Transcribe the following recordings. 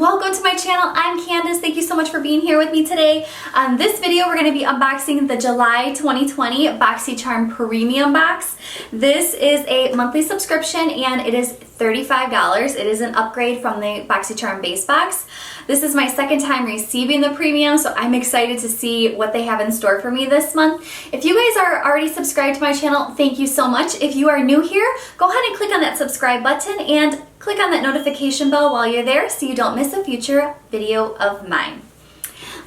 Welcome to my channel. I'm Candace. Thank you so much for being here with me today. On this video, we're going to be unboxing the July 2020 Boxycharm Premium Box. This is a monthly subscription and it is $35. It is an upgrade from the Boxycharm base box. This is my second time receiving the premium, so I'm excited to see what they have in store for me this month. If you guys are already subscribed to my channel, thank you so much. If you are new here, go ahead and click on that subscribe button and click on that notification bell while you're there so you don't miss a future video of mine.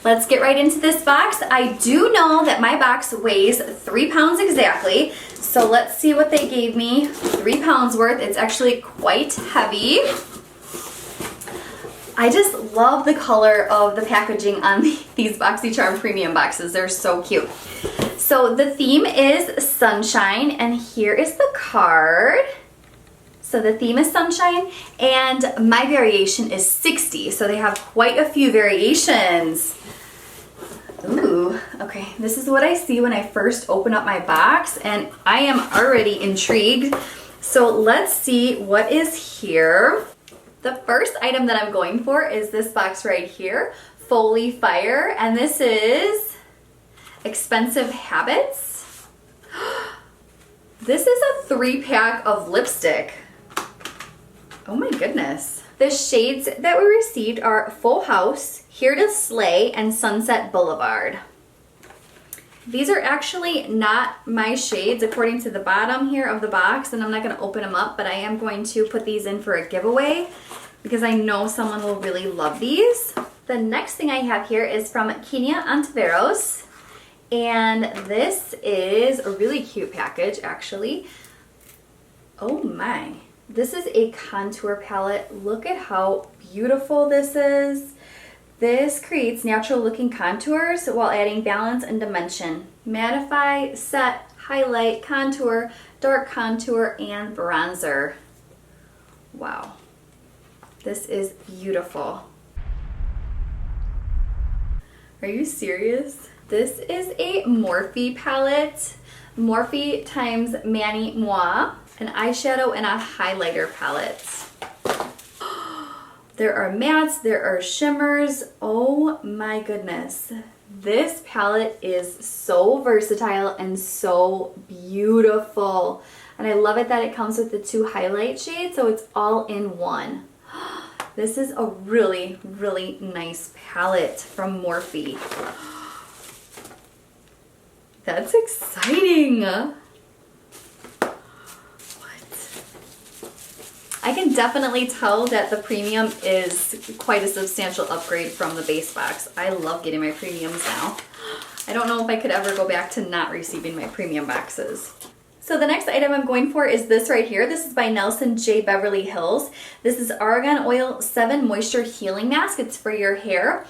Let's get right into this box. I do know that my box weighs 3 pounds exactly, so let's see what they gave me. 3 pounds worth. It's actually quite heavy. I just love the color of the packaging on these Boxycharm premium boxes. They're so cute. So the theme is sunshine, and here is the card. So the theme is sunshine, and my variation is 60, so they have quite a few variations. Ooh, okay, this is what I see when I first open up my box, and I am already intrigued. So let's see what is here. The first item that I'm going for is this box right here, Foley Fire, and this is Expensive Habits. This is a 3-pack of lipstick. Oh my goodness. The shades that we received are Full House, Here to Slay, and Sunset Boulevard. These are actually not my shades according to the bottom here of the box, and I'm not going to open them up, but I am going to put these in for a giveaway because I know someone will really love these. The next thing I have here is from Kenia Ontiveros, and this is a really cute package actually. Oh my. This is a contour palette. Look at how beautiful this is. This creates natural looking contours while adding balance and dimension. Mattify, set, highlight, contour, dark contour, and bronzer. Wow. This is beautiful. Are you serious? This is a Morphe palette. Morphe times Mani Moi. An eyeshadow and a highlighter palette. There are mattes, there are shimmers. Oh my goodness. This palette is so versatile and so beautiful. And I love it that it comes with the 2 highlight shades, so it's all in one. This is a really, really nice palette from Morphe. That's exciting. I can definitely tell that the premium is quite a substantial upgrade from the base box. I love getting my premiums now. I don't know if I could ever go back to not receiving my premium boxes. So the next item I'm going for is this right here. This is by Nelson J. Beverly Hills. This is Argan Oil 7 Moisture Healing Mask. It's for your hair.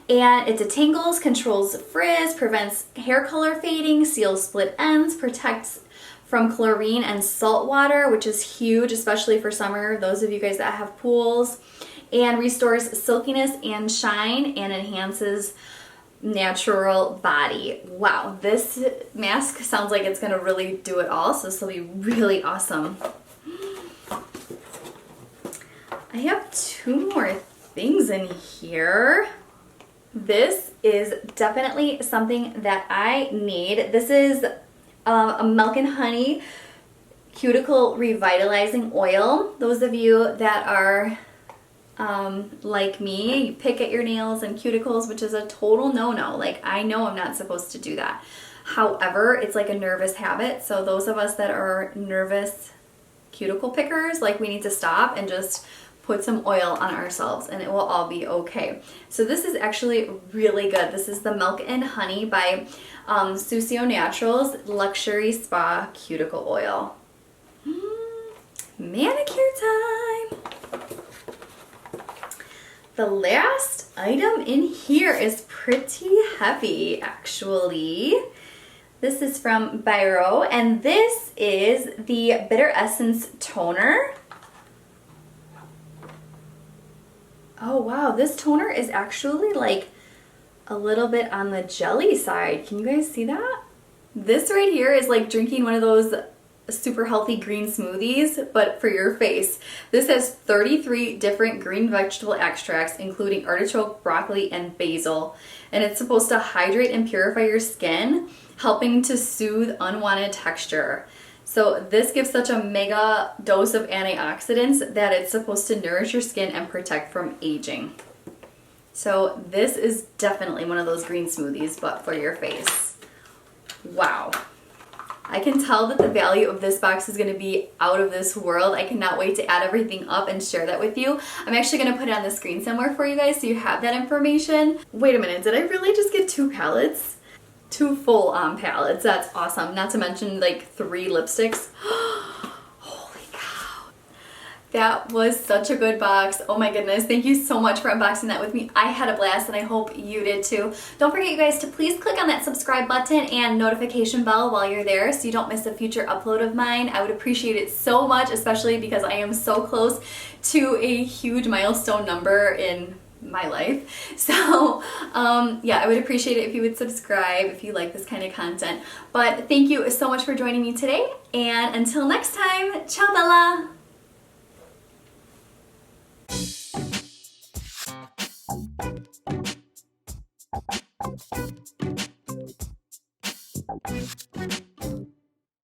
And it detangles, controls frizz, prevents hair color fading, seals split ends, protects from chlorine and salt water, which is huge, especially for summer, those of you guys that have pools, and restores silkiness and shine and enhances natural body. Wow, this mask sounds like it's gonna really do it all, so this will be really awesome. I have 2 more things in here. This is definitely something that I need. This is a Milk and Honey Cuticle Revitalizing Oil. Those of you that are like me, you pick at your nails and cuticles, which is a total no-no. Like, I know I'm not supposed to do that. However, it's like a nervous habit. So those of us that are nervous cuticle pickers, like, we need to stop and just put some oil on ourselves and it will all be okay. So this is actually really good. This is the Milk and Honey by Sucio Naturals Luxury Spa Cuticle Oil. Manicure time! The last item in here is pretty heavy actually. This is from Byro, and this is the Bitter Essence Toner. Oh wow, this toner is actually like a little bit on the jelly side. Can you guys see that? This right here is like drinking one of those super healthy green smoothies, but for your face. This has 33 different green vegetable extracts, including artichoke, broccoli, and basil. And it's supposed to hydrate and purify your skin, helping to soothe unwanted texture. So this gives such a mega dose of antioxidants that it's supposed to nourish your skin and protect from aging. So this is definitely one of those green smoothies, but for your face. Wow. I can tell that the value of this box is going to be out of this world. I cannot wait to add everything up and share that with you. I'm actually going to put it on the screen somewhere for you guys so you have that information. Wait a minute, did I really just get 2 palettes? 2 full palettes. That's awesome. Not to mention like 3 lipsticks. Holy cow. That was such a good box. Oh my goodness. Thank you so much for unboxing that with me. I had a blast and I hope you did too. Don't forget, you guys, to please click on that subscribe button and notification bell while you're there so you don't miss a future upload of mine. I would appreciate it so much, especially because I am so close to a huge milestone number in my life. So yeah, I would appreciate it if you would subscribe if you like this kind of content. But thank you so much for joining me today, and until next time, ciao Bella!